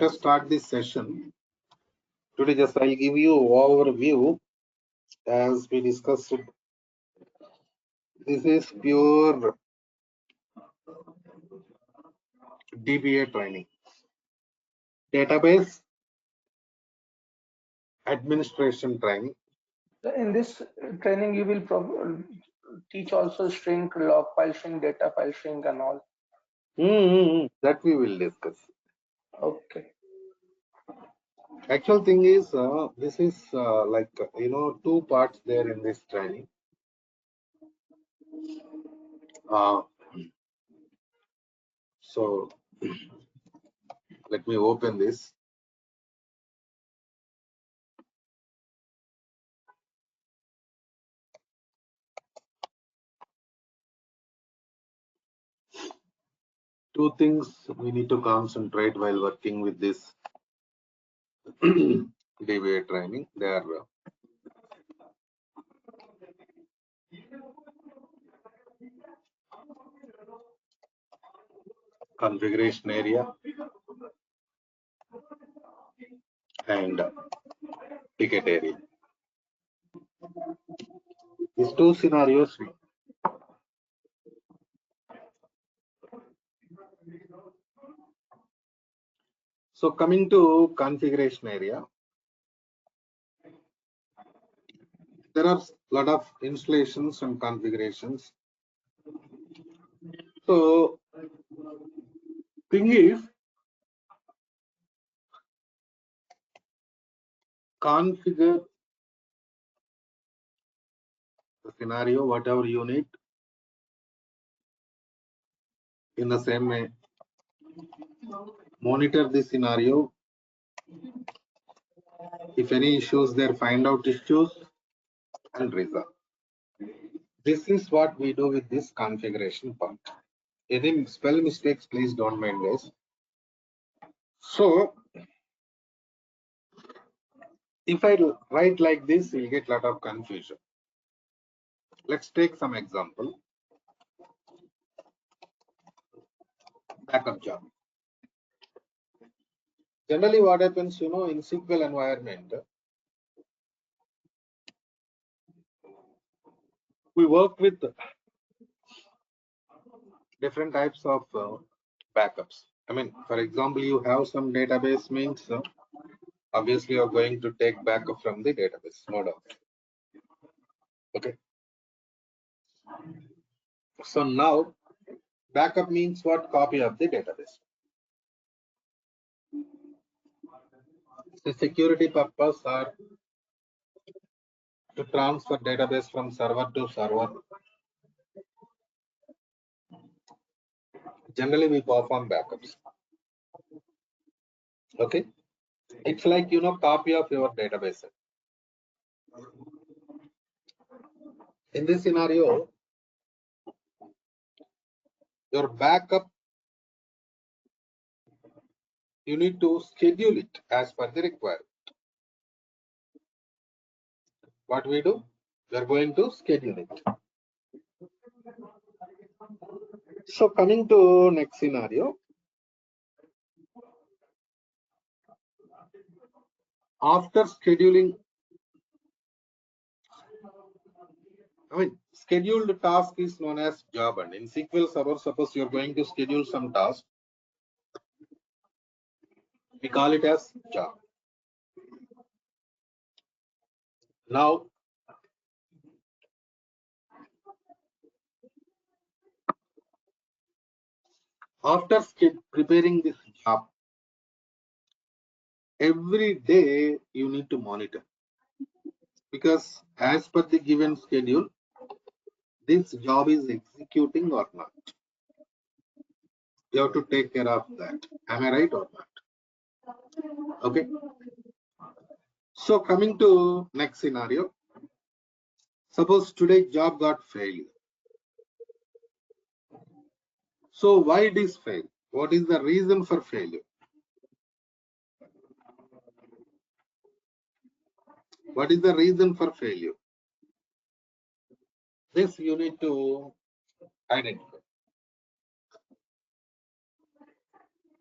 Let us start this session. Today just I'll give you overview as we discussed. This is pure DBA training. Database administration training. In this training, you will teach also string, log file string, data file string and all. That we will discuss. Okay. Actual thing is, this is like, two parts there in this training. So let me open this. Two things we need to concentrate while working with this DBA training. They are configuration area and ticket area. These two scenarios. So coming to configuration area, there are a lot of installations and configurations. So thing is, configure the scenario, whatever you need, in the same way. Monitor the scenario. If any issues there, find out issues and resolve. This is what we do with this configuration part. Any spell mistakes, please don't mind this. So if I write like this, you'll get a lot of confusion. Let's take some example. Backup job. Generally, what happens, in SQL environment, we work with different types of backups. I mean, for example, you have some database means obviously you're going to take backup from the database, no doubt. Okay. So now backup means what? Copy of the database. The security purpose are to transfer database from server to server. Generally, we perform backups. Okay. It's like, copy of your database. In this scenario, your backup, you need to schedule it as per the requirement. What we do? We are going to schedule it. So coming to next scenario. After scheduling, scheduled task is known as job, and in SQL Server, suppose you're going to schedule some task, we call it as job. Now, after preparing this job, every day you need to monitor, because as per the given schedule, this job is executing or not. You have to take care of that. Am I right or not? Okay. So coming to next scenario, suppose today job got failure. So why it is failed? What is the reason for failure? What is the reason for failure? This you need to identify.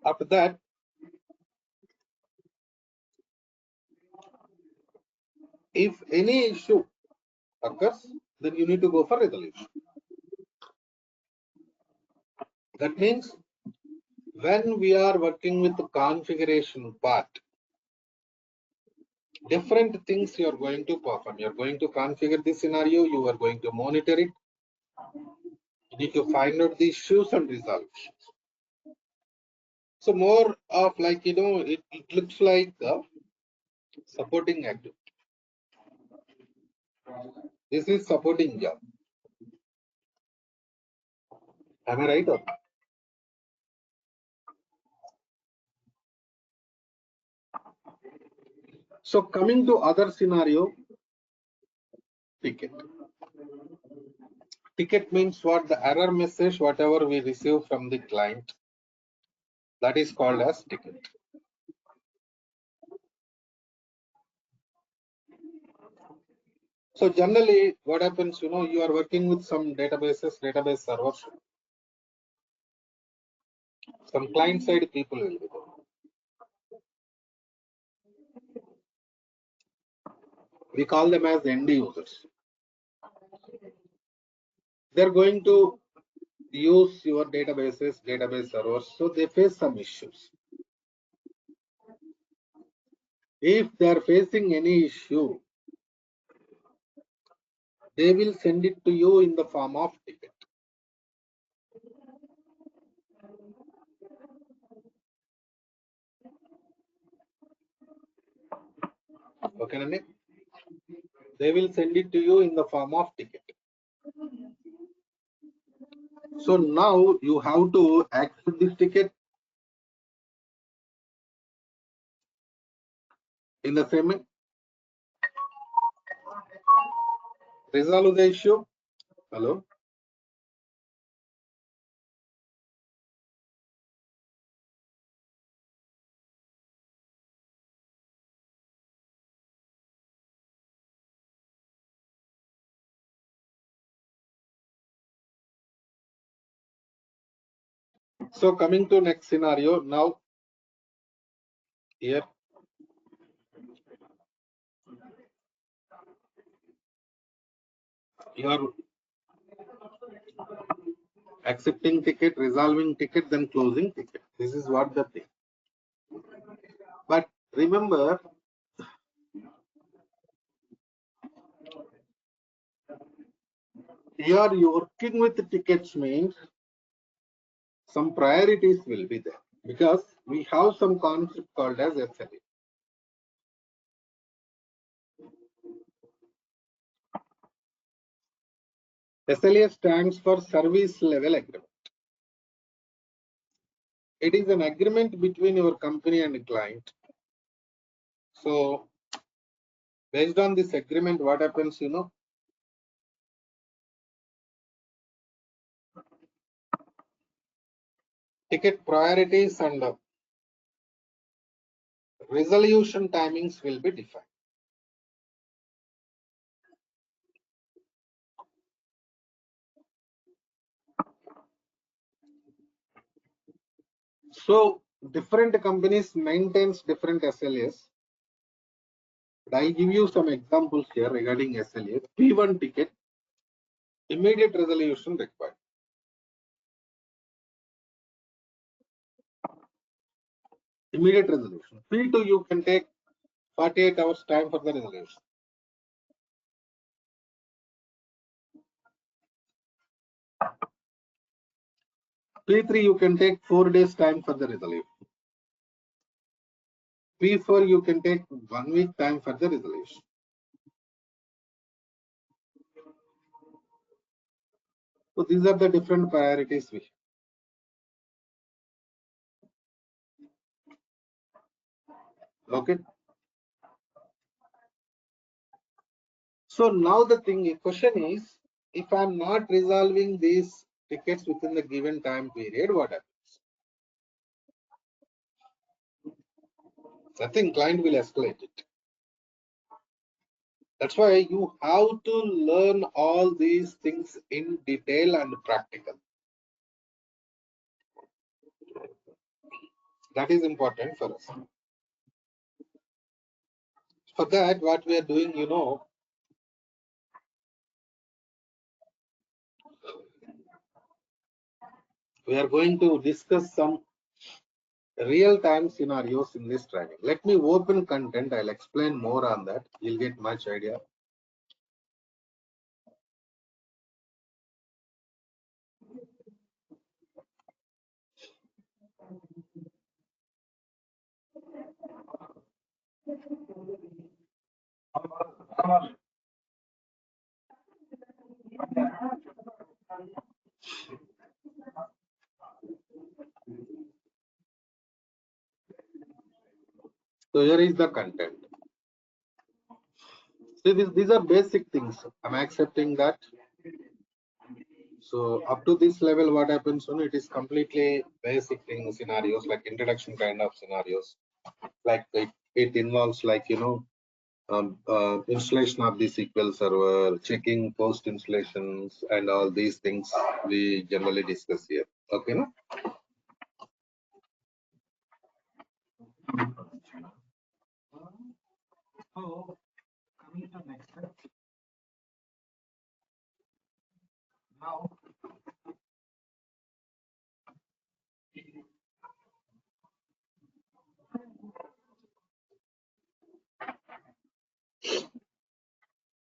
After that, If any issue occurs, then you need to go for resolution. That means when we are working with the configuration part, different things you are going to perform. You are going to configure the scenario, you are going to monitor it, you need to find out the issues and resolve issues. So more of like, it looks like a supporting activity. This is supporting job. Am I right? Or not? So coming to other scenario, ticket. Ticket means what? The error message, whatever we receive from the client, that is called as ticket. So generally what happens, you are working with some databases, database servers, some client side people will be there. We call them as end users. They're going to use your databases, database servers, so they face some issues. If they are facing any issue, they will send it to you in the form of ticket. Okay, Nani? They will send it to you in the form of ticket. So now you have to accept this ticket in the same way. Resolve the issue. Hello. So coming to next scenario now, here you are accepting ticket, resolving ticket, then closing ticket. This is what the thing. But remember, here you working with the tickets means some priorities will be there, because we have some concept called as SLA. SLA stands for service level agreement. It is an agreement between your company and client. So based on this agreement, what happens, ticket priorities and resolution timings will be defined. So different companies maintains different SLAs. But I give you some examples here regarding SLA. P1 ticket, immediate resolution required. Immediate resolution. P2 you can take 48 hours time for the resolution. P3 you can take 4 days time for the resolution. P4 you can take 1 week time for the resolution. So these are the different priorities we have. Okay. So now the question is, if I'm not resolving these tickets within the given time period, what happens? Nothing, client will escalate it. That's why you have to learn all these things in detail and practical. That is important for us. For that, what we are doing, you know, we are going to discuss some real-time scenarios in this training. Let me open content. I'll explain more on that. You'll get much idea. So here is the content. See, these are basic things. I'm accepting that. So up to this level, what happens when it is completely basic things, scenarios like introduction kind of scenarios. Like it involves like, you know, installation of the SQL server, checking post installations, and all these things we generally discuss here. Okay, no? So coming to next step. Now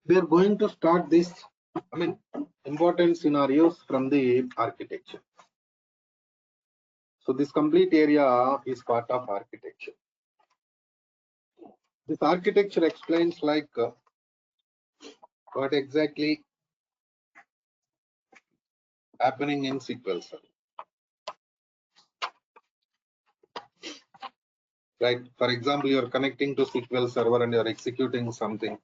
we are going to start this, important scenarios from the architecture. So this complete area is part of architecture. This architecture explains like what exactly happening in SQL server. Right. For example, you are connecting to SQL server and you are executing something.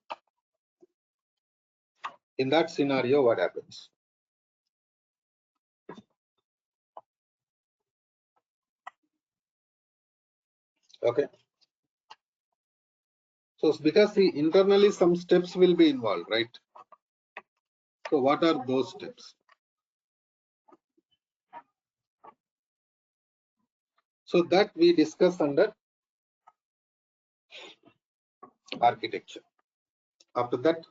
In that scenario, what happens? Okay. So because internally some steps will be involved, right? So what are those steps? So that we discuss under architecture. After that,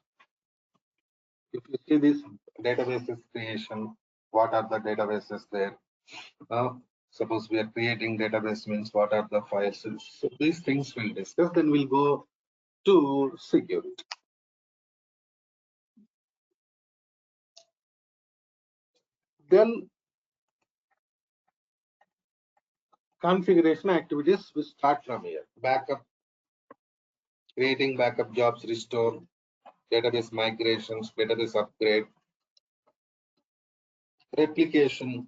if you see this databases creation, what are the databases there? Suppose we are creating database, means what are the files? So these things we'll discuss. Then we'll go to security. Then configuration activities we start from here. Backup, creating backup jobs, restore, database migrations, database upgrade, replication,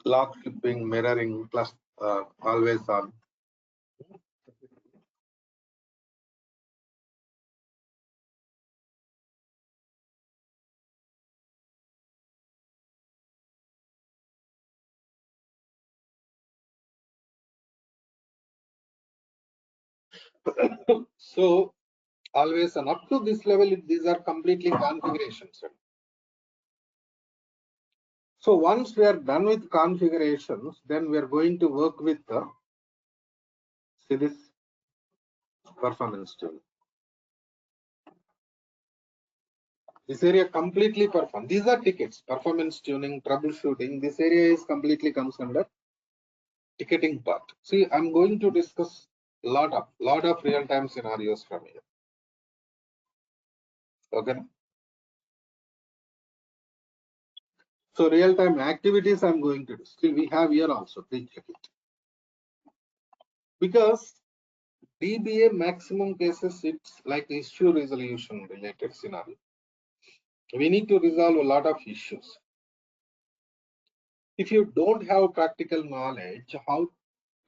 lock flipping, mirroring, plus always on. So always on. Up to this level, these are completely configurations. So once we are done with configurations, then we are going to work with the, see this, performance tuning. This area completely perform. These are tickets, performance tuning, troubleshooting. This area is completely comes under ticketing part. See, I'm going to discuss lot of real-time scenarios from here. Okay. So real-time activities I'm going to do. Still we have here also, please check it. Because DBA maximum cases, it's like issue resolution related scenario. We need to resolve a lot of issues. If you don't have practical knowledge, how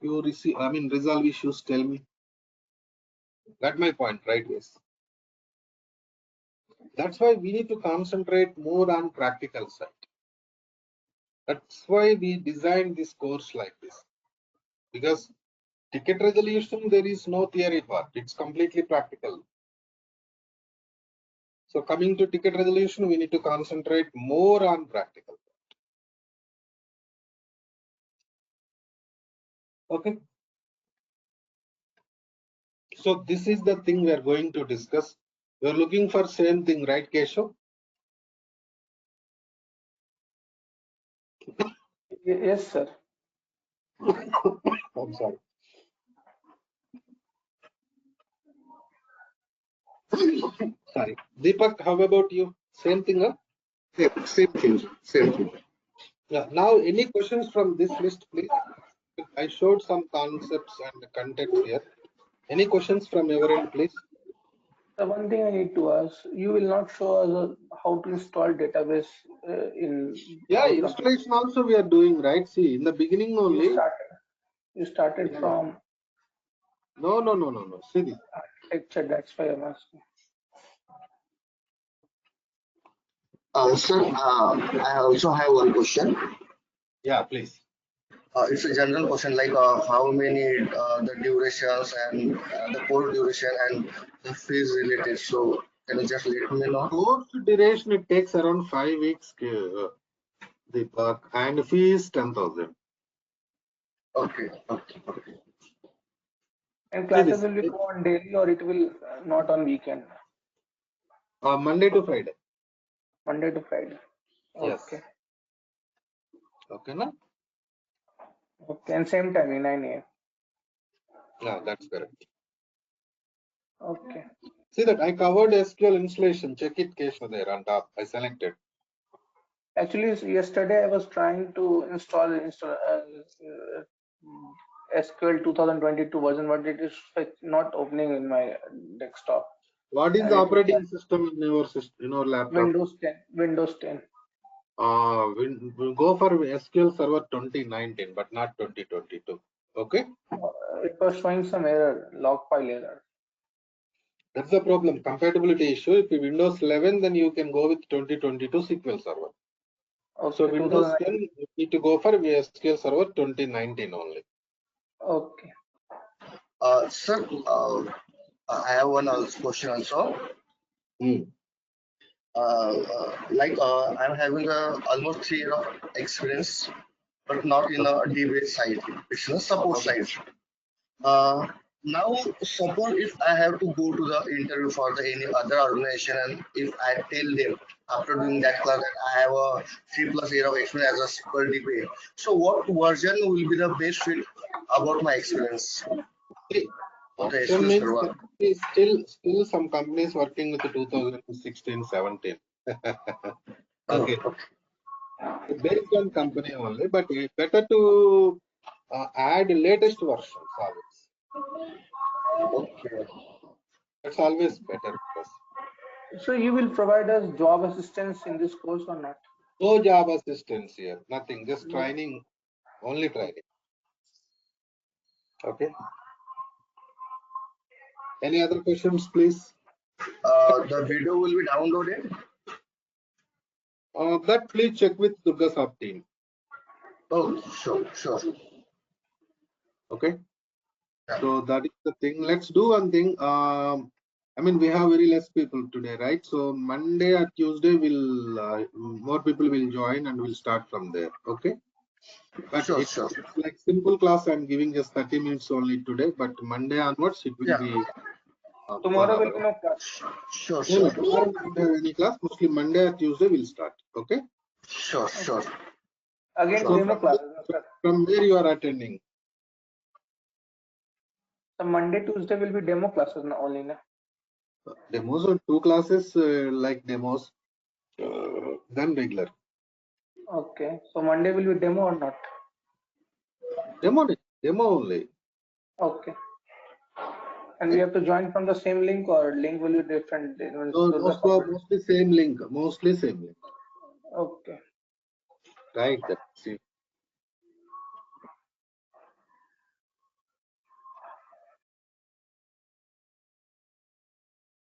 you resolve issues, tell me. That's my point, right? Yes. That's why we need to concentrate more on practical side. That's why we designed this course like this. Because ticket resolution, there is no theory part. It's completely practical. So coming to ticket resolution, we need to concentrate more on practical. Okay. So this is the thing we are going to discuss. We are looking for same thing, right, Keshav? Yes, sir. I'm sorry. Sorry. Deepak, how about you? Same thing, huh? Same thing. Same thing. Yeah. Now, any questions from this list, please? I showed some concepts and context here. Any questions from your end, please? The one thing I need to ask, you will not show us how to install database in Yeah, our company. installation also we are doing, right? See, in the beginning only. You started Yeah. from No. See this. architecture. That's why I'm asking. Sir, I also have one question. Yeah, please. It's a general question, like how many the durations and the course duration and the fees related. So can you just let me know? Course duration, it takes around 5 weeks, Deepak, and fee is 10,000. Okay. And classes will be go on daily or it will not on weekend? Monday to Friday. Monday to Friday. Yes. Okay. Okay, no? Okay, and same time, 9 a.m. Yeah, that's correct. Okay. See that I covered SQL installation. Check it, Keshav, there on top. I selected. Actually, yesterday I was trying to install SQL 2022 version, but it is not opening in my desktop. What is the operating system in your system, in your laptop? Windows 10. Windows 10. We'll go for SQL Server 2019, but not 2022. Okay. It was showing some error, log file error. That's the problem. Compatibility issue. If you Windows 11, then you can go with 2022 SQL Server. Okay, So Windows 10, you need to go for SQL Server 2019 only. Okay. Sir, I have one question also. I'm having almost 3 years of experience, but not in a DBA side. It's a support side. Now, suppose if I have to go to the interview for any other organization, and if I tell them after doing that class that I have a 3+ year of experience as a SQL DBA, so what version will be the best fit about my experience? Still some companies working with the 2016-17. Okay. Based on company only, but it's better to add latest versions always. Okay. That's always better. So you will provide us job assistance in this course or not? No job assistance here. Nothing. Just training. Only training. Okay. Any other questions, please? The video will be downloaded. That please check with DURGASOFT team. Oh, sure. Okay. Yeah. So that is the thing. Let's do one thing. I mean, we have very less people today, right? So Monday or Tuesday, more people will join and we'll start from there. Okay. But it's like simple class. I'm giving just 30 minutes only today. But Monday onwards, it will be. Tomorrow will be no class. Sure. No, tomorrow we don't have any class. Mostly Monday or Tuesday we'll start. Okay. Sure. Again, demo class. From where you are attending? So Monday, Tuesday will be demo classes only, na? Demos or 2 classes like demos, then regular. Okay. So Monday will be demo or not? Demo only. Okay. And we have to join from the same link or link will be different? No, mostly same link. Okay. Right.